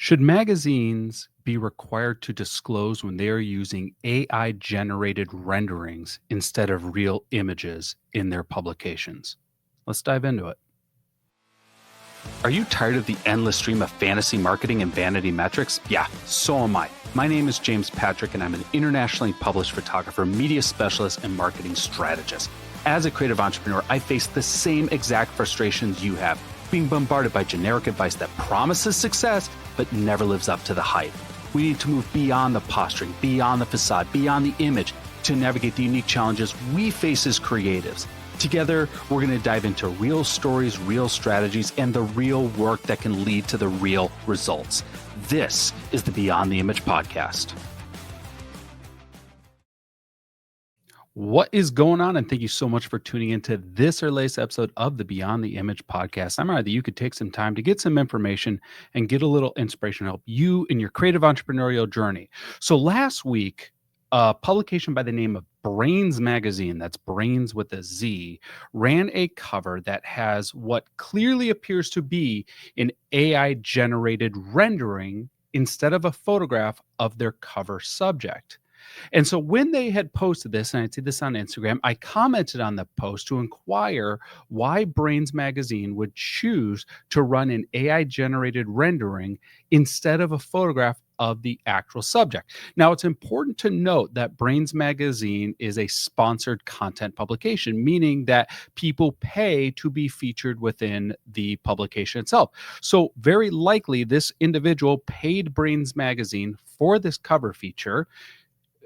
Should magazines be required to disclose when they are using AI generated renderings instead of real images in their publications? Let's dive into it. Are you tired of the endless stream of fantasy marketing and vanity metrics? Yeah, so am I. My name is James Patrick, and I'm an internationally published photographer, media specialist, and marketing strategist. As a creative entrepreneur, I face the same exact frustrations you have, being bombarded by generic advice that promises success but never lives up to the hype. We need to move beyond the posturing, beyond the facade, beyond the image to navigate the unique challenges we face as creatives. Together, we're going to dive into real stories, real strategies, and the real work that can lead to the real results. This is the Beyond the Image podcast. What is going on? And thank you so much for tuning into this or latest episode of the Beyond the Image podcast. I'm glad that you could take some time to get some information and get a little inspiration to help you in your creative entrepreneurial journey. So last week, a publication by the name of Brains Magazine, that's Brains with a Z, ran a cover that has what clearly appears to be an AI-generated rendering instead of a photograph of their cover subject. And so when they had posted this, and I did this on Instagram, I commented on the post to inquire why Brains Magazine would choose to run an AI-generated rendering instead of a photograph of the actual subject. Now, it's important to note that Brains Magazine is a sponsored content publication, meaning that people pay to be featured within the publication itself. So very likely this individual paid Brains Magazine for this cover feature.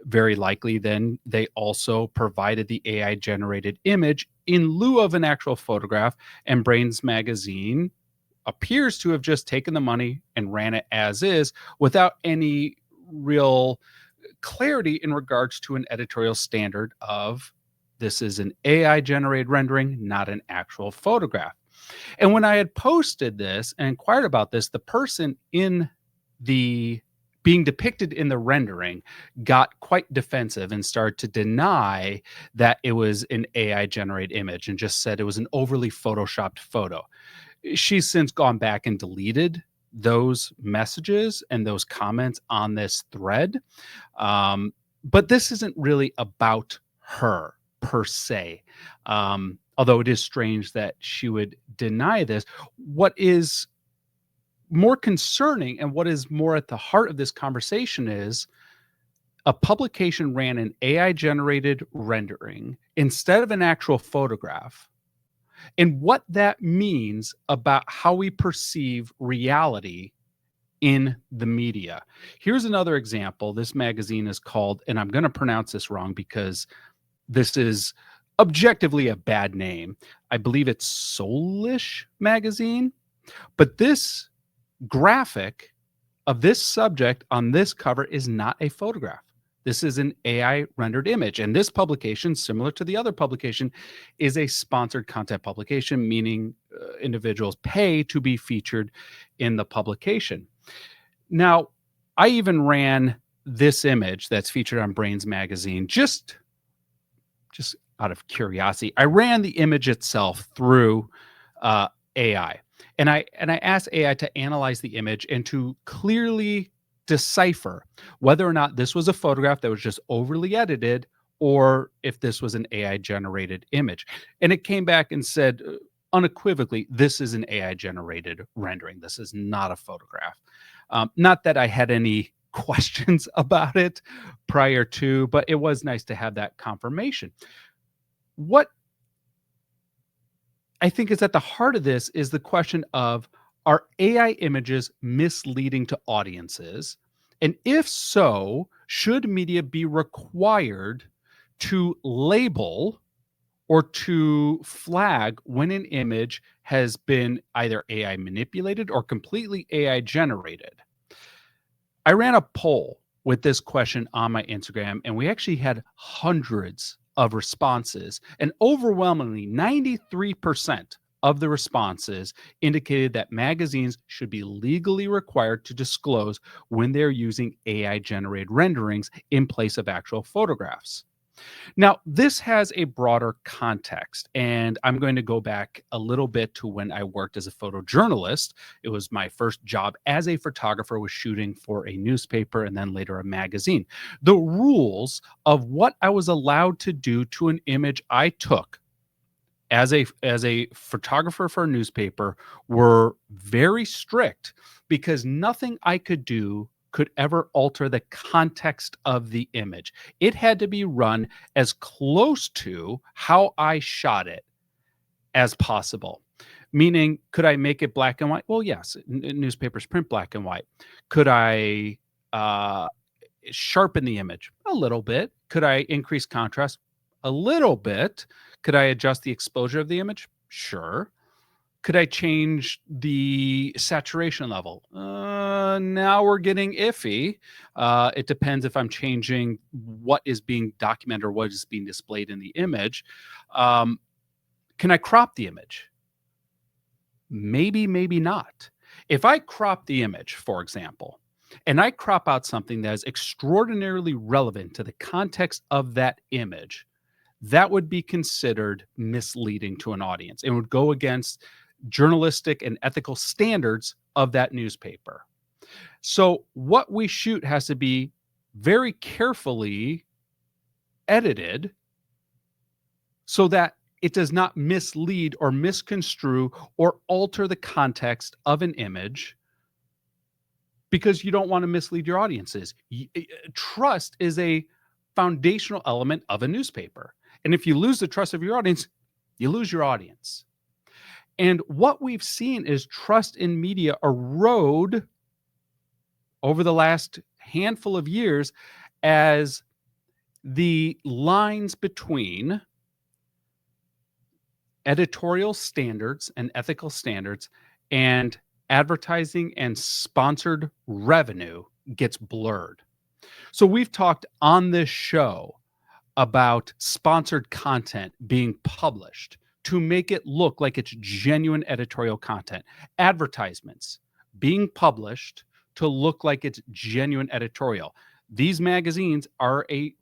Very likely then they also provided the AI generated image in lieu of an actual photograph, and Brains Magazine appears to have just taken the money and ran it as is without any real clarity in regards to an editorial standard of this is an AI generated rendering, not an actual photograph. And when I had posted this and inquired about this, the person in the being depicted in the rendering got quite defensive and started to deny that it was an AI generated image and just said it was an overly photoshopped photo. She's since gone back and deleted those messages and those comments on this thread. But this isn't really about her per se. Although it is strange that she would deny this. What is more concerning and what is more at the heart of this conversation is a publication ran an AI generated rendering instead of an actual photograph, and what that means about how we perceive reality in the media. Here's another example. This magazine is called, and I'm going to pronounce this wrong because this is objectively a bad name. I believe it's Soulish Magazine, but this graphic of this subject on this cover is not a photograph. This is an AI rendered image. And this publication, similar to the other publication, is a sponsored content publication, meaning individuals pay to be featured in the publication. Now, I even ran this image that's featured on Brains Magazine just out of curiosity. I ran the image itself through AI. And I asked AI to analyze the image and to clearly decipher whether or not this was a photograph that was just overly edited or if this was an AI generated image. And it came back and said unequivocally, this is an AI generated rendering. This is not a photograph. Not that I had any questions about it prior to, but it was nice to have that confirmation. What I think is at the heart of this is the question of, are AI images misleading to audiences? And if so, should media be required to label or to flag when an image has been either AI manipulated or completely AI generated? I ran a poll with this question on my Instagram, and we actually had hundreds of responses, and overwhelmingly 93% of the responses indicated that magazines should be legally required to disclose when they're using AI generated renderings in place of actual photographs. Now, this has a broader context, and I'm going to go back a little bit to when I worked as a photojournalist. It was my first job as a photographer, was shooting for a newspaper and then later a magazine. The rules of what I was allowed to do to an image I took as a photographer for a newspaper were very strict, because nothing I could do could ever alter the context of the image. It had to be run as close to how I shot it as possible. Meaning, could I make it black and white? Well, yes, newspapers print black and white. Could I sharpen the image? A little bit. Could I increase contrast? A little bit. Could I adjust the exposure of the image? Sure. Could I change the saturation level? Now we're getting iffy. It depends if I'm changing what is being documented or what is being displayed in the image. Can I crop the image? Maybe, maybe not. If I crop the image, for example, and I crop out something that is extraordinarily relevant to the context of that image, that would be considered misleading to an audience. It would go against journalistic and ethical standards of that newspaper. So what we shoot has to be very carefully edited so that it does not mislead or misconstrue or alter the context of an image, because you don't want to mislead your audiences. Trust is a foundational element of a newspaper. And if you lose the trust of your audience, you lose your audience. And what we've seen is trust in media erode over the last handful of years as the lines between editorial standards and ethical standards and advertising and sponsored revenue gets blurred. So we've talked on this show about sponsored content being published to make it look like it's genuine editorial content. Advertisements being published to look like it's genuine editorial. These magazines are a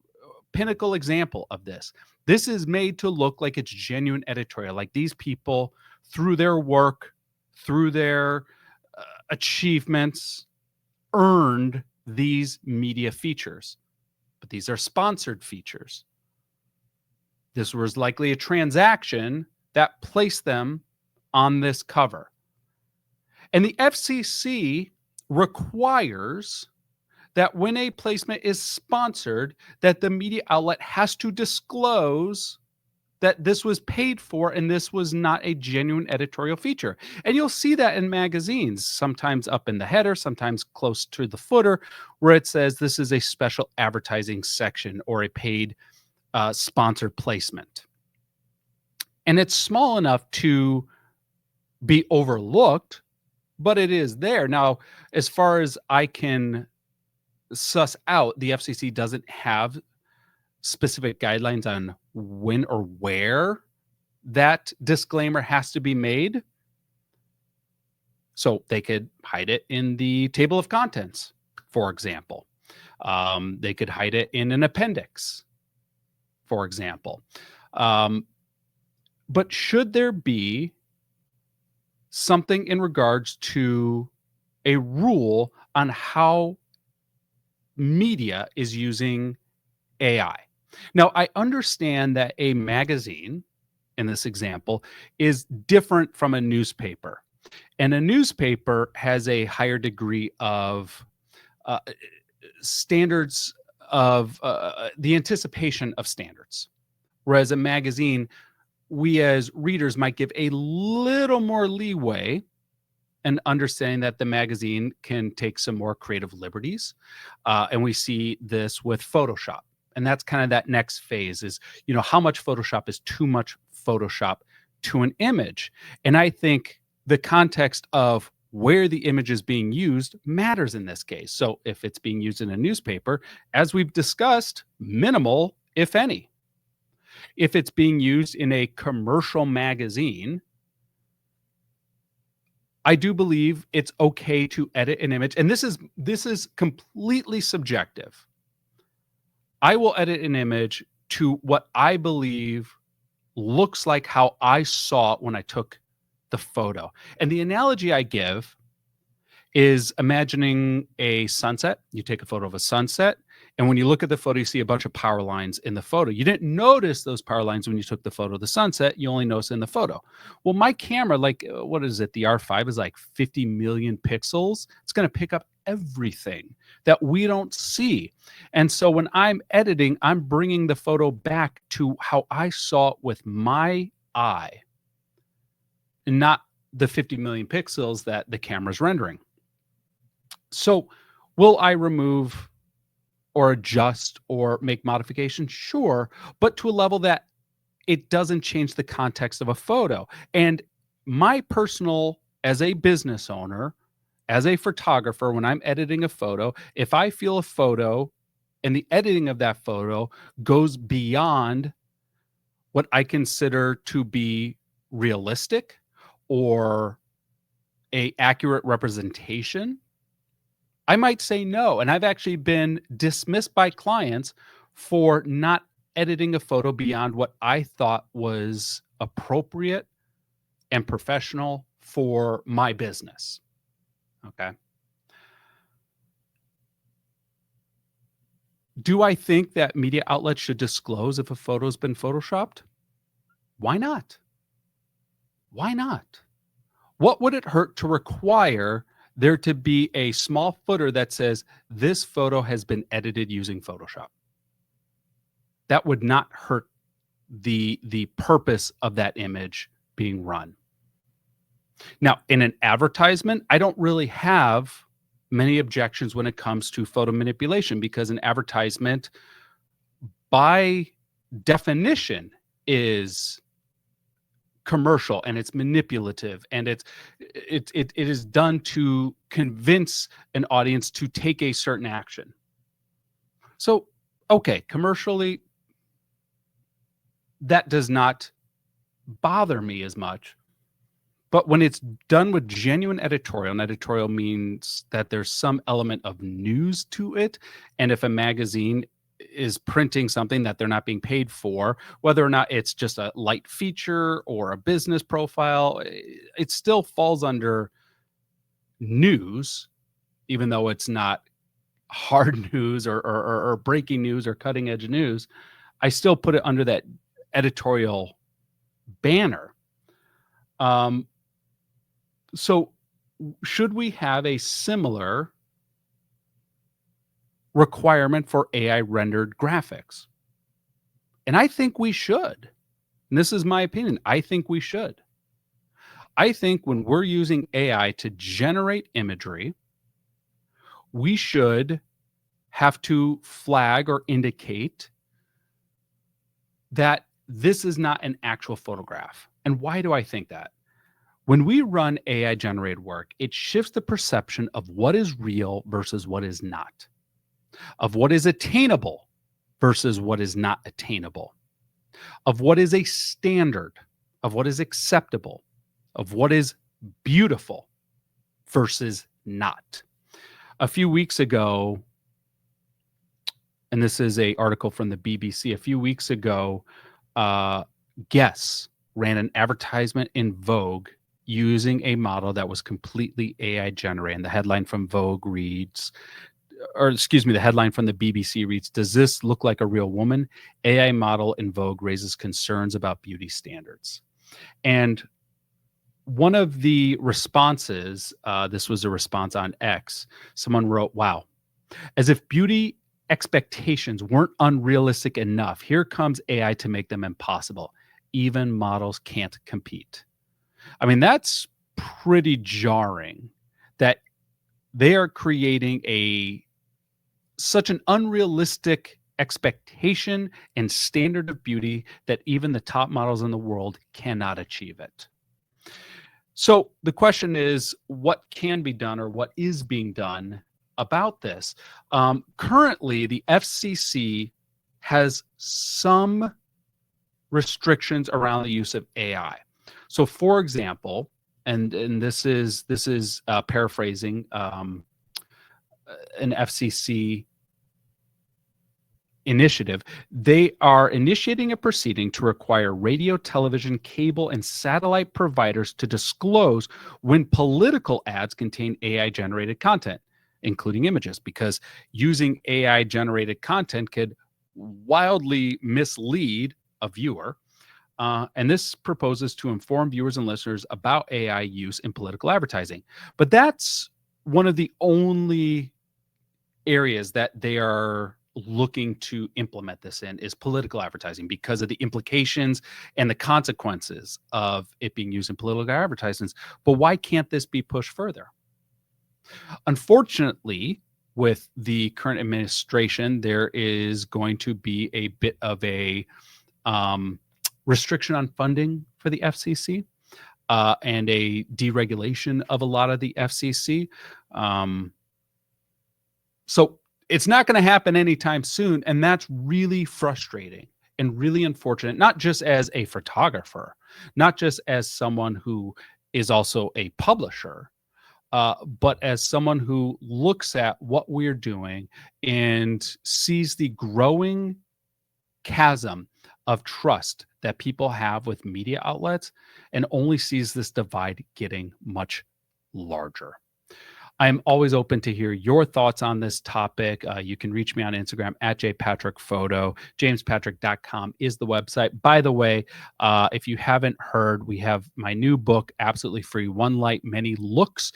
pinnacle example of this. This is made to look like it's genuine editorial. Like these people, through their work, through their achievements, earned these media features. But these are sponsored features. This was likely a transaction that placed them on this cover. And the FCC requires that when a placement is sponsored, that the media outlet has to disclose that this was paid for and this was not a genuine editorial feature. And you'll see that in magazines, sometimes up in the header, sometimes close to the footer, where it says this is a special advertising section or a paid sponsored placement. And it's small enough to be overlooked, but it is there. Now, as far as I can suss out, the FCC doesn't have specific guidelines on when or where that disclaimer has to be made. So they could hide it in the table of contents, for example. They could hide it in an appendix, for example. But should there be something in regards to a rule on how media is using AI? Now, I understand that a magazine, in this example, is different from a newspaper. And a newspaper has a higher degree of standards of the anticipation of standards. Whereas a magazine, we as readers might give a little more leeway and understanding that the magazine can take some more creative liberties. And we see this with Photoshop. And that's kind of that next phase is, how much Photoshop is too much Photoshop to an image. And I think the context of where the image is being used matters in this case. So if it's being used in a newspaper, as we've discussed, minimal, if any. If it's being used in a commercial magazine, I do believe it's okay to edit an image. And this is completely subjective. I will edit an image to what I believe looks like how I saw it when I took the photo. And the analogy I give is imagining a sunset. You take a photo of a sunset, and when you look at the photo, you see a bunch of power lines in the photo. You didn't notice those power lines when you took the photo of the sunset. You only notice in the photo. Well, my camera, like, what is it? The R5 is like 50 million pixels. It's going to pick up everything that we don't see. And so when I'm editing, I'm bringing the photo back to how I saw it with my eye, and not the 50 million pixels that the camera's rendering. So, will I remove or adjust or make modifications? Sure, but to a level that it doesn't change the context of a photo. And my personal, as a business owner, as a photographer, when I'm editing a photo, if I feel a photo and the editing of that photo goes beyond what I consider to be realistic or a accurate representation, I might say no. And I've actually been dismissed by clients for not editing a photo beyond what I thought was appropriate and professional for my business. Okay. Do I think that media outlets should disclose if a photo's been photoshopped? Why not? Why not? What would it hurt to require there to be a small footer that says this photo has been edited using Photoshop? That would not hurt the purpose of that image being run. Now, in an advertisement, I don't really have many objections when it comes to photo manipulation, because an advertisement, by definition, is commercial and it's manipulative, and it is done to convince an audience to take a certain action. So, okay, commercially, that does not bother me as much. But when it's done with genuine editorial, and editorial means that there's some element of news to it, and if a magazine is printing something that they're not being paid for, whether or not it's just a light feature or a business profile, it still falls under news, even though it's not hard news or breaking news or cutting edge news. I still put it under that editorial banner. So should we have a similar requirement for AI rendered graphics? And I think we should. And this is my opinion. I think we should. I think when we're using AI to generate imagery, we should have to flag or indicate that this is not an actual photograph. And why do I think that? When we run AI generated work, it shifts the perception of what is real versus what is not, of what is attainable versus what is not attainable, of what is a standard, of what is acceptable, of what is beautiful versus not. A few weeks ago, and this is an article from the BBC, a few weeks ago, Guess ran an advertisement in Vogue using a model that was completely AI generated. And the headline from Vogue reads, or excuse me, the headline from the BBC reads, "Does this look like a real woman? AI model in Vogue raises concerns about beauty standards." And one of the responses, this was a response on X, someone wrote, "Wow, as if beauty expectations weren't unrealistic enough, here comes AI to make them impossible. Even models can't compete." I mean, that's pretty jarring that they are creating such an unrealistic expectation and standard of beauty that even the top models in the world cannot achieve it. So the question is, what can be done or what is being done about this? Currently, the FCC has some restrictions around the use of AI. So, for example, and this is paraphrasing an FCC initiative, they are initiating a proceeding to require radio, television, cable, and satellite providers to disclose when political ads contain AI generated content, including images, because using AI generated content could wildly mislead a viewer. And this proposes to inform viewers and listeners about AI use in political advertising. But that's one of the only areas that they are looking to implement this in is political advertising because of the implications and the consequences of it being used in political advertisements. But why can't this be pushed further? Unfortunately, with the current administration, there is going to be a bit of a um, restriction on funding for the FCC, and a deregulation of a lot of the FCC. Um, So it's not going to happen anytime soon. And that's really frustrating and really unfortunate, not just as a photographer, not just as someone who is also a publisher, but as someone who looks at what we're doing and sees the growing chasm of trust that people have with media outlets and only sees this divide getting much larger. I'm always open to hear your thoughts on this topic. You can reach me on Instagram at jpatrickphoto. Jamespatrick.com is the website. By the way, if you haven't heard, we have my new book, absolutely free, One Light, Many Looks.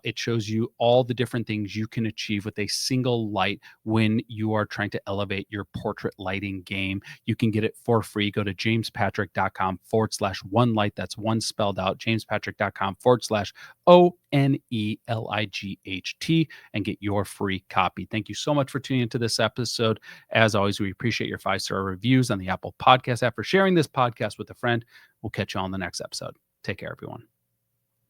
It shows you all the different things you can achieve with a single light when you are trying to elevate your portrait lighting game. You can get it for free. Go to jamespatrick.com/one light. That's one spelled out. jamespatrick.com/ONELIGHT and get your free copy. Thank you so much for tuning into this episode. As always, we appreciate your 5-star reviews on the Apple Podcast app, for sharing this podcast with a friend. We'll catch you on the next episode. Take care, everyone.